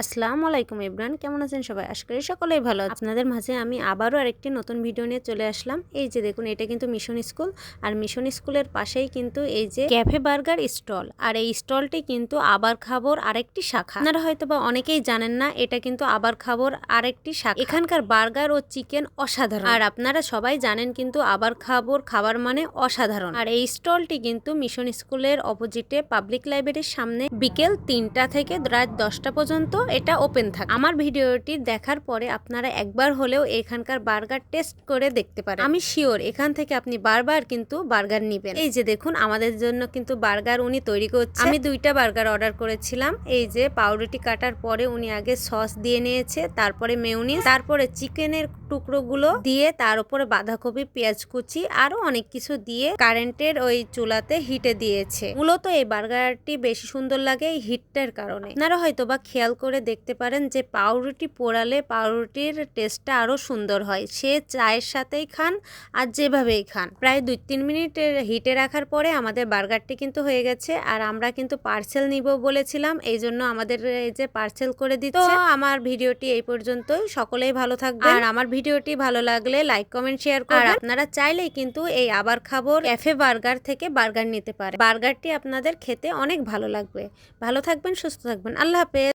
আসসালামু আলাইকুম ইব্রান, কেমন আছেন সবাই? আশা করি সকলেই ভালো আছেন। আপনাদের মাঝে আমি আবারও আরেকটি নতুন ভিডিও নিয়ে চলে আসলাম। এই যে দেখুন, এটা কিন্তু মিশন স্কুল, আর মিশন স্কুলের পাশেই কিন্তু এই যে ক্যাফে বার্গার স্টল, আর এই স্টলটি কিন্তু আবার খাবর আরেকটি শাখা। আপনারা হয়তো বা অনেকেই জানেন না, এটা কিন্তু আবার খাবর আরেকটি শাখা। এখানকার বার্গার ও চিকেন অসাধারণ, আর আপনারা সবাই জানেন কিন্তু আবার খাবর খাবার মানে অসাধারণ। আর এই স্টলটি কিন্তু মিশন স্কুলের অপোজিটে পাবলিক লাইব্রেরির সামনে বিকেল 3টা থেকে রাত 10টা পর্যন্ত এটা ওপেন থাকে। আমার ভিডিওটি দেখার পরে আপনারা একবার হলেও এখানকার বার্গার টেস্ট করে দেখতে পারেন। আমি শিওর এখান থেকে আপনি বারবার কিন্তু বার্গার নিবেন। এই যে দেখুন, আমাদের জন্য কিন্তু বার্গার উনি তৈরি করছে। আমি 2টা বার্গার অর্ডার করেছিলাম। এই যে পাউরুটি কাটার পরে উনি আগে সস দিয়ে নিয়েছে, তারপরে মেয়োনিজ, তারপরে চিকেনের টুকরোগুলো দিয়ে তার উপরে বাঁধাকপি, পেঁয়াজ কুচি আরো অনেক কিছু দিয়ে কারেন্টের ওই চুলাতে হিটে দিয়েছে। মূলত এই বার্গারটি বেশি সুন্দর লাগে এই হিটটার কারণে। আপনারা হয়তো বা খেয়াল করে দেখতে পারেন যে পাউরুটি পোড়ালে পাউরুটির টেস্টটা আরো সুন্দর হয়। সে চায়ের সাথেই খান আর যেভাবেই খান। প্রায় 2-3 মিনিটের হিটে রাখার পরে আমাদের বার্গারটি কিন্তু হয়ে গেছে। আর আমরা কিন্তু পার্সেল নিব বলেছিলাম, এই জন্য আমাদের এই যে পার্সেল করে দিচ্ছে। তো আমার ভিডিওটি এই পর্যন্তই। সকলেই ভালো থাকবেন, আর আমার ভিডিওটি ভালো লাগলে লাইক, কমেন্ট, শেয়ার করবেন। আর আপনারা চাইলেই কিন্তু এই আবার খাবর ক্যাফে বার্গার থেকে বার্গার নিতে পারেন। বার্গারটি আপনাদের খেতে অনেক ভালো লাগবে। ভালো থাকবেন, সুস্থ থাকবেন। আল্লাহ হাফেজ।